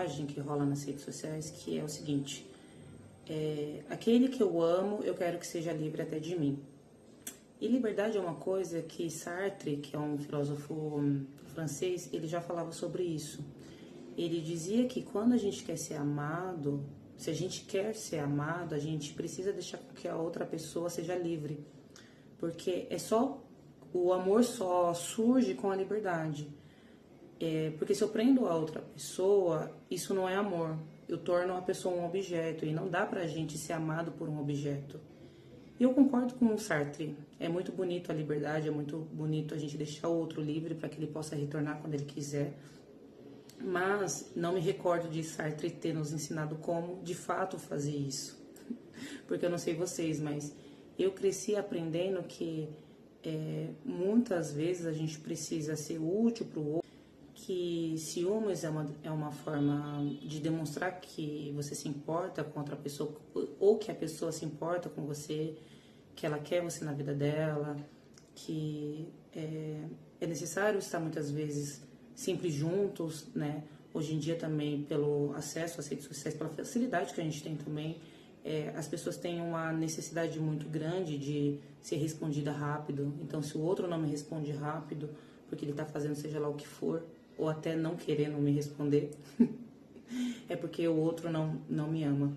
bobagem que rola nas redes sociais, que é o seguinte: aquele que eu amo, eu quero que seja livre até de mim. E liberdade é uma coisa que Sartre, que é um filósofo francês, ele já falava sobre isso. Ele dizia que quando a gente quer ser amado, se a gente quer ser amado, a gente precisa deixar que a outra pessoa seja livre. Porque o amor só surge com a liberdade. Porque se eu prendo a outra pessoa, isso não é amor. Eu torno a pessoa um objeto e não dá pra gente ser amado por um objeto. E eu concordo com o Sartre. É muito bonito a liberdade, é muito bonito a gente deixar o outro livre para que ele possa retornar quando ele quiser. Mas não me recordo de Sartre ter nos ensinado como de fato fazer isso. Porque eu não sei vocês, mas eu cresci aprendendo que muitas vezes a gente precisa ser útil para o outro, que ciúmes é uma forma de demonstrar que você se importa com outra pessoa, ou que a pessoa se importa com você, que ela quer você na vida dela, que é necessário estar muitas vezes sempre juntos, né? Hoje em dia também, pelo acesso às redes sociais, pela facilidade que a gente tem também, as pessoas têm uma necessidade muito grande de ser respondida rápido. Então, se o outro não me responde rápido, porque ele está fazendo seja lá o que for, ou até não querendo me responder, é porque o outro não me ama.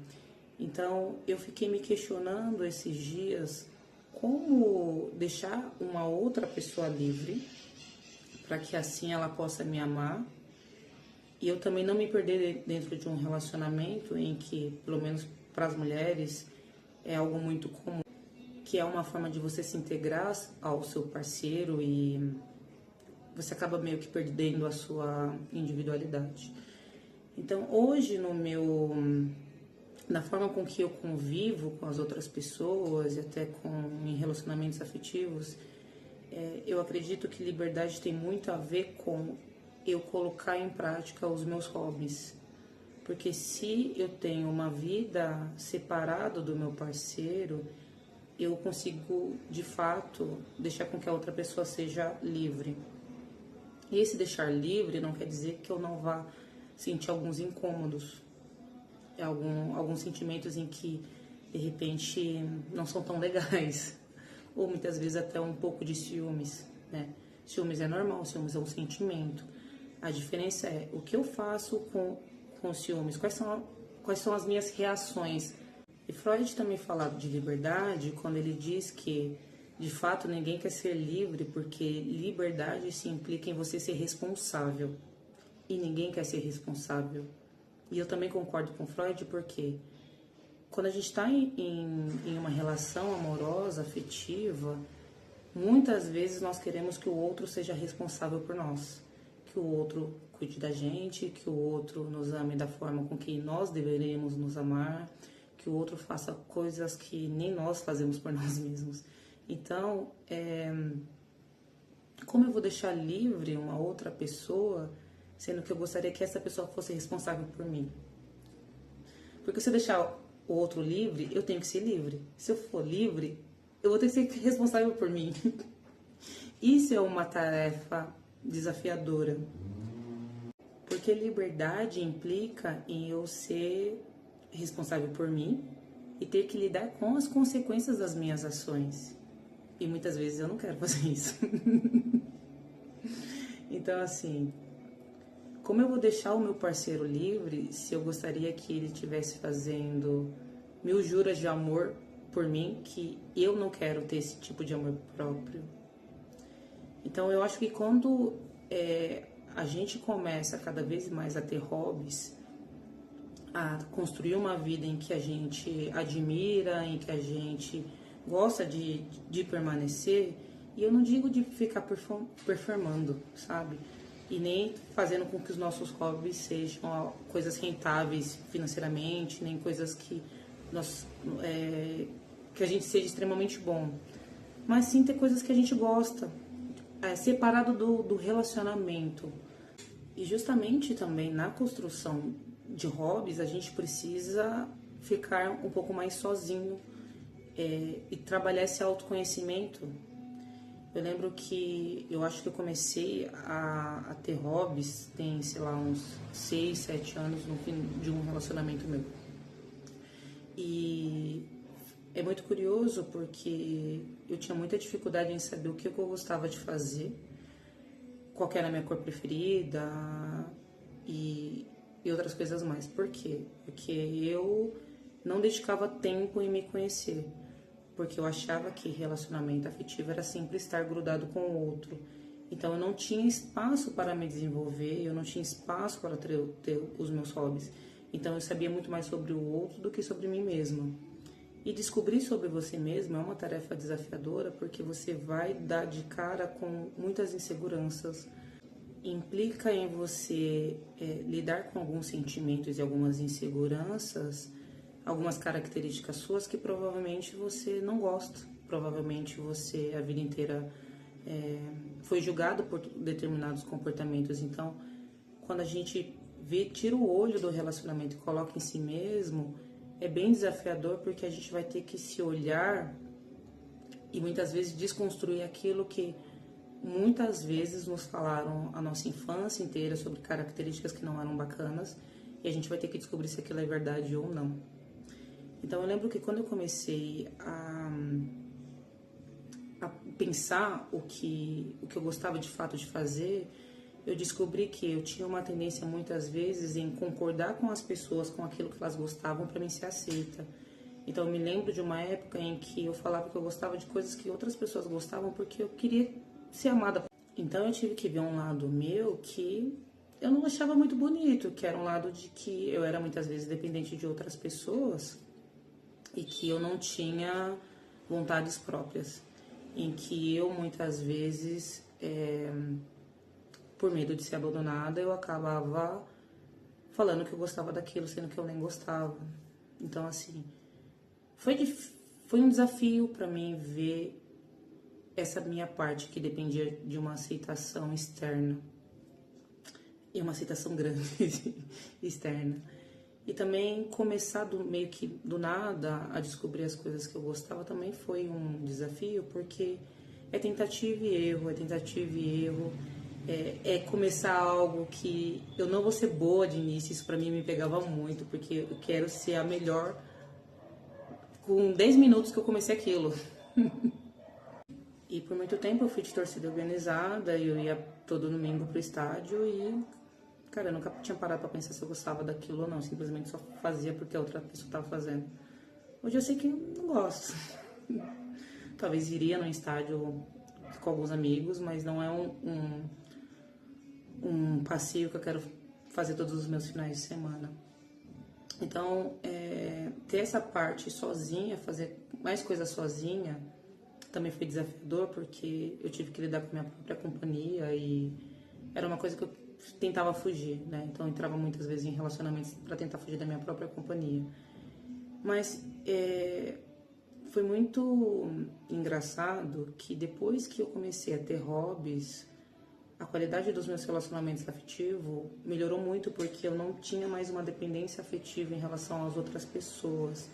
Então, eu fiquei me questionando esses dias como deixar uma outra pessoa livre, para que assim ela possa me amar, e eu também não me perder dentro de um relacionamento em que, pelo menos para as mulheres, é algo muito comum, que é uma forma de você se integrar ao seu parceiro e você acaba meio que perdendo a sua individualidade. Então, hoje, na forma com que eu convivo com as outras pessoas e até em relacionamentos afetivos, eu acredito que liberdade tem muito a ver com eu colocar em prática os meus hobbies. Porque se eu tenho uma vida separada do meu parceiro, eu consigo, de fato, deixar com que a outra pessoa seja livre. E esse deixar livre não quer dizer que eu não vá sentir alguns incômodos, alguns sentimentos em que, de repente, não são tão legais. Ou muitas vezes até um pouco de ciúmes, né? Ciúmes é normal, ciúmes é um sentimento. A diferença é o que eu faço com ciúmes, quais são as minhas reações. E Freud também falava de liberdade quando ele diz que, de fato, ninguém quer ser livre, porque liberdade se implica em você ser responsável. E ninguém quer ser responsável. E eu também concordo com Freud porque quando a gente está em uma relação amorosa, afetiva, muitas vezes nós queremos que o outro seja responsável por nós. Que o outro cuide da gente, que o outro nos ame da forma com que nós deveríamos nos amar, que o outro faça coisas que nem nós fazemos por nós mesmos. Então, como eu vou deixar livre uma outra pessoa, sendo que eu gostaria que essa pessoa fosse responsável por mim? Porque se eu deixar o outro livre, eu tenho que ser livre. Se eu for livre, eu vou ter que ser responsável por mim. Isso é uma tarefa desafiadora. Porque liberdade implica em eu ser responsável por mim e ter que lidar com as consequências das minhas ações. E muitas vezes eu não quero fazer isso. Então, assim, como eu vou deixar o meu parceiro livre se eu gostaria que ele estivesse fazendo 1000 juras de amor por mim, que eu não quero ter esse tipo de amor próprio? Então, eu acho que quando a gente começa cada vez mais a ter hobbies, a construir uma vida em que a gente admira, em que a gente gosta de permanecer, e eu não digo de ficar performando, sabe? E nem fazendo com que os nossos hobbies sejam coisas rentáveis financeiramente, nem coisas que a gente seja extremamente bom. Mas sim ter coisas que a gente gosta, separado do relacionamento. E justamente também na construção de hobbies, a gente precisa ficar um pouco mais sozinho e trabalhar esse autoconhecimento. Eu lembro que eu acho que eu comecei a ter hobbies, tem, sei lá, uns 6, 7 anos no fim de um relacionamento meu. E é muito curioso porque eu tinha muita dificuldade em saber o que eu gostava de fazer, qual que era a minha cor preferida e, e outras coisas mais. Por quê? Porque eu não dedicava tempo em me conhecer, porque eu achava que relacionamento afetivo era sempre estar grudado com o outro. Então eu não tinha espaço para me desenvolver, eu não tinha espaço para ter os meus hobbies. Então eu sabia muito mais sobre o outro do que sobre mim mesma. E descobrir sobre você mesmo é uma tarefa desafiadora porque você vai dar de cara com muitas inseguranças. Implica em você lidar com alguns sentimentos e algumas inseguranças, algumas características suas que provavelmente você não gosta. Provavelmente você a vida inteira foi julgado por determinados comportamentos. Então, quando a gente tira o olho do relacionamento e coloca em si mesmo, é bem desafiador porque a gente vai ter que se olhar e muitas vezes desconstruir aquilo que muitas vezes nos falaram a nossa infância inteira sobre características que não eram bacanas e a gente vai ter que descobrir se aquilo é verdade ou não. Então eu lembro que quando eu comecei a pensar o que eu gostava de fato de fazer, eu descobri que eu tinha uma tendência muitas vezes em concordar com as pessoas com aquilo que elas gostavam para mim ser aceita. Então eu me lembro de uma época em que eu falava que eu gostava de coisas que outras pessoas gostavam porque eu queria ser amada. Então eu tive que ver um lado meu que eu não achava muito bonito, que era um lado de que eu era muitas vezes dependente de outras pessoas e que eu não tinha vontades próprias, em que eu muitas vezes por medo de ser abandonada, eu acabava falando que eu gostava daquilo, sendo que eu nem gostava. Então, assim, foi um desafio para mim ver essa minha parte que dependia de uma aceitação externa e uma aceitação grande externa. E também começar meio que do nada a descobrir as coisas que eu gostava também foi um desafio, porque é tentativa e erro, é começar algo que eu não vou ser boa de início, isso pra mim me pegava muito, porque eu quero ser a melhor com 10 minutos que eu comecei aquilo. E por muito tempo eu fui de torcida organizada, e eu ia todo domingo pro estádio e, cara, eu nunca tinha parado pra pensar se eu gostava daquilo ou não, simplesmente só fazia porque a outra pessoa tava fazendo. Hoje eu sei que eu não gosto. Talvez iria no estádio com alguns amigos, mas não é um passeio que eu quero fazer todos os meus finais de semana. Então, ter essa parte sozinha, fazer mais coisas sozinha, também foi desafiador, porque eu tive que lidar com a minha própria companhia e era uma coisa que eu tentava fugir, né? Então, eu entrava muitas vezes em relacionamentos para tentar fugir da minha própria companhia. Mas foi muito engraçado que depois que eu comecei a ter hobbies, a qualidade dos meus relacionamentos afetivos melhorou muito porque eu não tinha mais uma dependência afetiva em relação às outras pessoas.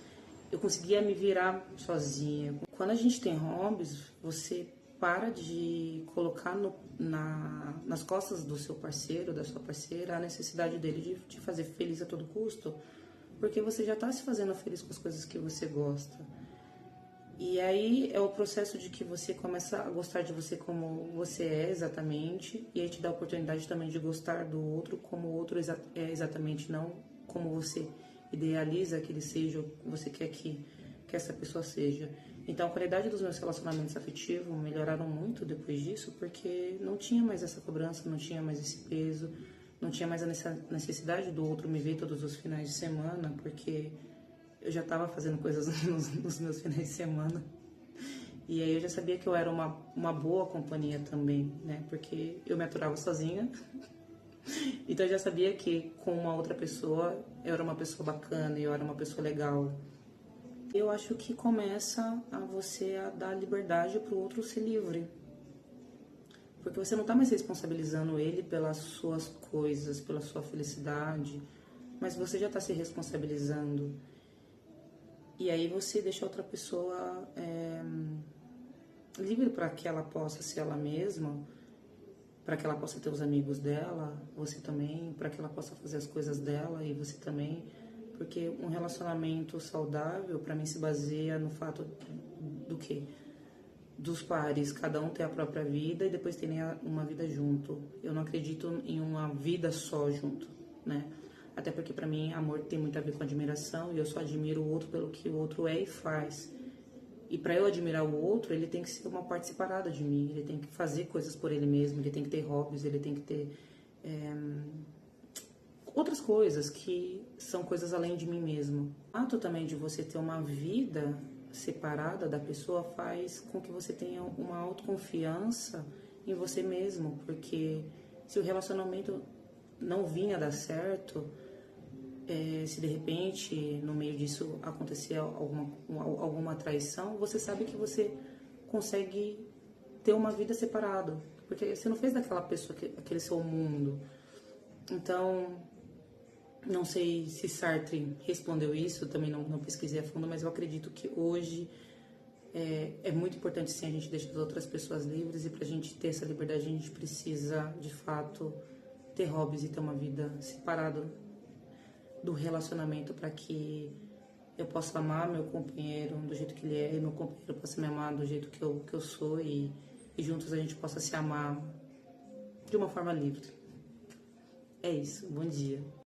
Eu conseguia me virar sozinha. Quando a gente tem hobbies, você para de colocar nas costas do seu parceiro, da sua parceira, a necessidade dele de te fazer feliz a todo custo, porque você já está se fazendo feliz com as coisas que você gosta. E aí é o processo de que você começa a gostar de você como você é exatamente, e aí te dá a oportunidade também de gostar do outro como o outro é exatamente, não como você idealiza que ele seja, ou você quer que essa pessoa seja. Então a qualidade dos meus relacionamentos afetivos melhoraram muito depois disso, porque não tinha mais essa cobrança, não tinha mais esse peso, não tinha mais a necessidade do outro me ver todos os finais de semana, porque eu já estava fazendo coisas nos meus finais de semana. E aí eu já sabia que eu era uma boa companhia também, né? Porque eu me aturava sozinha. Então eu já sabia que com uma outra pessoa eu era uma pessoa bacana, eu era uma pessoa legal. Eu acho que começa a você a dar liberdade para o outro ser livre. Porque você não está mais responsabilizando ele pelas suas coisas, pela sua felicidade, mas você já está se responsabilizando. E aí você deixa outra pessoa livre para que ela possa ser ela mesma, para que ela possa ter os amigos dela, você também, para que ela possa fazer as coisas dela e você também, porque um relacionamento saudável para mim se baseia no fato do quê? Dos pares, cada um ter a própria vida e depois terem uma vida junto. Eu não acredito em uma vida só junto, né? Até porque para mim amor tem muito a ver com admiração e eu só admiro o outro pelo que o outro é e faz. E para eu admirar o outro, ele tem que ser uma parte separada de mim, ele tem que fazer coisas por ele mesmo, ele tem que ter hobbies, ele tem que ter outras coisas que são coisas além de mim mesmo. O ato também de você ter uma vida separada da pessoa faz com que você tenha uma autoconfiança em você mesmo, porque se o relacionamento não vinha dar certo, se de repente no meio disso acontecer alguma traição, você sabe que você consegue ter uma vida separada, porque você não fez daquela pessoa aquele seu mundo. Então, não sei se Sartre respondeu isso, também não pesquisei a fundo, mas eu acredito que hoje é muito importante sim a gente deixar as outras pessoas livres, e para a gente ter essa liberdade a gente precisa de fato ter hobbies e ter uma vida separada do relacionamento, para que eu possa amar meu companheiro do jeito que ele é e meu companheiro possa me amar do jeito que eu sou, e juntos a gente possa se amar de uma forma livre. É isso, bom dia.